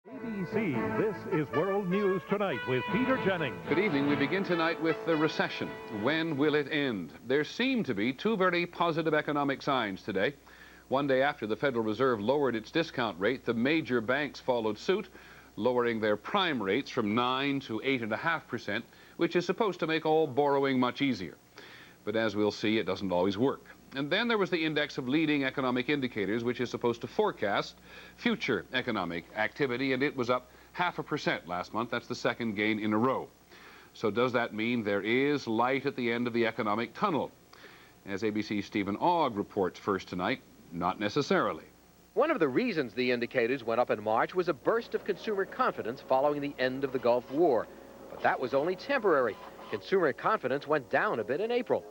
ABC, this is World News Tonight with Peter Jennings. Good evening. We begin tonight with the recession. When will it end? There seem to be two very positive economic signs today. One day after the Federal Reserve lowered its discount rate, the major banks followed suit, lowering their prime rates from 9 to 8.5%, which is supposed to make all borrowing much easier. But as we'll see, it doesn't always work. And then there was the index of leading economic indicators, which is supposed to forecast future economic activity, and it was up 0.5% last month. That's the second gain in a row. So does that mean there is light at the end of the economic tunnel? As ABC's Stephen Ogg reports first tonight, not necessarily. One of the reasons the indicators went up in March was a burst of consumer confidence following the end of the Gulf War. But that was only temporary. Consumer confidence went down a bit in April.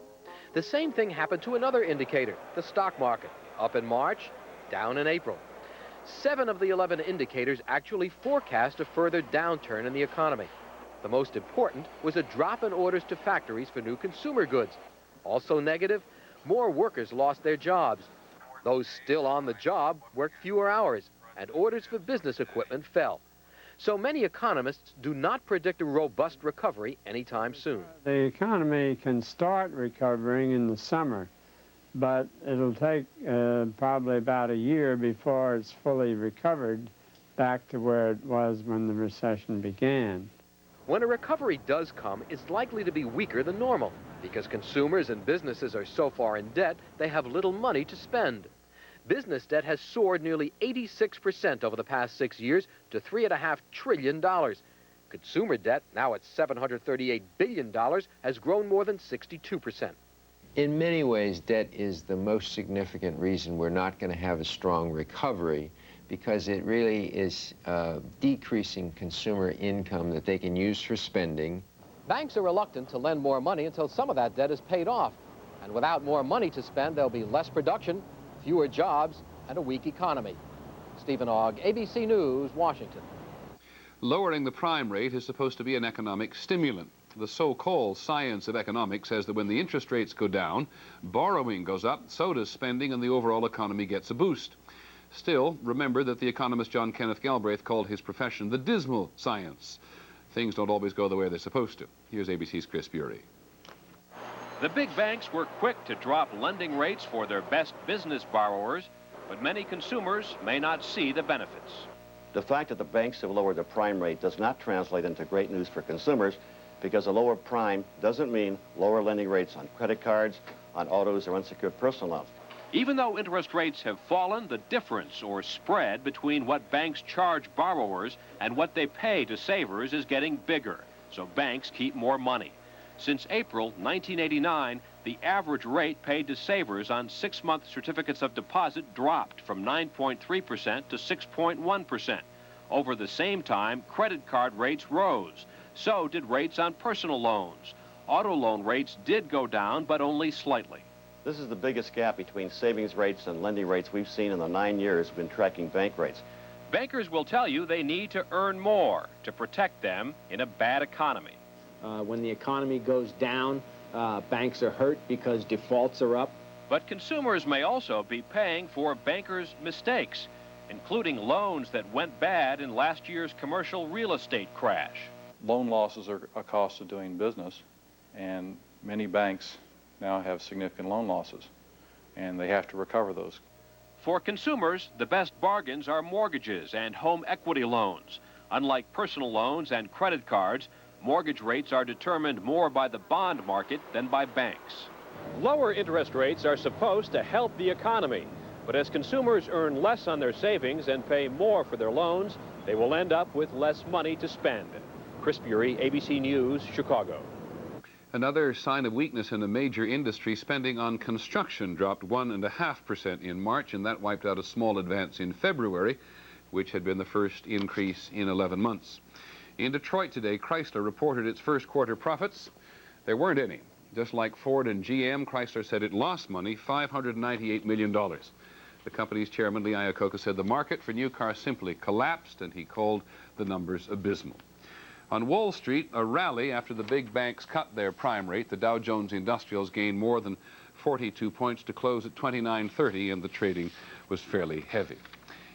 The same thing happened to another indicator, the stock market, up in March, down in April. 7 of the 11 indicators actually forecast a further downturn in the economy. The most important was a drop in orders to factories for new consumer goods. Also negative, more workers lost their jobs. Those still on the job worked fewer hours, and orders for business equipment fell. So many economists do not predict a robust recovery anytime soon. The economy can start recovering in the summer, but it'll take probably about a year before it's fully recovered back to where it was when the recession began. When a recovery does come, it's likely to be weaker than normal because consumers and businesses are so far in debt they have little money to spend. Business debt has soared nearly 86% over the past 6 years to $3.5 trillion. Consumer debt, now at $738 billion, has grown more than 62%. In many ways, debt is the most significant reason we're not going to have a strong recovery, because it really is decreasing consumer income that they can use for spending. Banks are reluctant to lend more money until some of that debt is paid off. And without more money to spend, there'll be less production, fewer jobs, and a weak economy. Stephen Ogg, ABC News, Washington. Lowering the prime rate is supposed to be an economic stimulant. The so-called science of economics says that when the interest rates go down, borrowing goes up, so does spending, and the overall economy gets a boost. Still, remember that the economist John Kenneth Galbraith called his profession the dismal science. Things don't always go the way they're supposed to. Here's ABC's Chris Bury. The big banks were quick to drop lending rates for their best business borrowers, but many consumers may not see the benefits. The fact that the banks have lowered the prime rate does not translate into great news for consumers, because a lower prime doesn't mean lower lending rates on credit cards, on autos, or unsecured personal loans. Even though interest rates have fallen, the difference or spread between what banks charge borrowers and what they pay to savers is getting bigger, so banks keep more money. Since April 1989, the average rate paid to savers on 6-month certificates of deposit dropped from 9.3% to 6.1%. Over the same time, credit card rates rose. So did rates on personal loans. Auto loan rates did go down, but only slightly. This is the biggest gap between savings rates and lending rates we've seen in the 9 years we've been tracking bank rates. Bankers will tell you they need to earn more to protect them in a bad economy. When the economy goes down, banks are hurt because defaults are up. But consumers may also be paying for bankers' mistakes, including loans that went bad in last year's commercial real estate crash. Loan losses are a cost of doing business, and many banks now have significant loan losses, and they have to recover those. For consumers, the best bargains are mortgages and home equity loans. Unlike personal loans and credit cards, mortgage rates are determined more by the bond market than by banks. Lower interest rates are supposed to help the economy, but as consumers earn less on their savings and pay more for their loans, they will end up with less money to spend. Chris Bury, ABC News, Chicago. Another sign of weakness in a major industry, spending on construction dropped 1.5% in March, and that wiped out a small advance in February, which had been the first increase in 11 months. In Detroit today, Chrysler reported its first quarter profits. There weren't any. Just like Ford and GM, Chrysler said it lost money, $598 million. The company's chairman, Lee Iacocca, said the market for new cars simply collapsed, and he called the numbers abysmal. On Wall Street, a rally after the big banks cut their prime rate. The Dow Jones Industrials gained more than 42 points to close at 2930, and the trading was fairly heavy.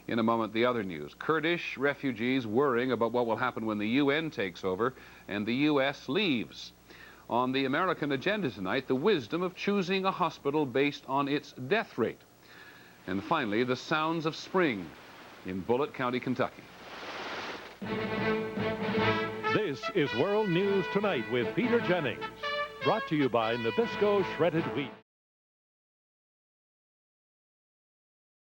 In a moment, the other news. Kurdish refugees worrying about what will happen when the UN takes over and the U.S. leaves. On the American agenda tonight, the wisdom of choosing a hospital based on its death rate. And finally, the sounds of spring in Bullitt County, Kentucky. This is World News Tonight with Peter Jennings. Brought to you by Nabisco Shredded Wheat.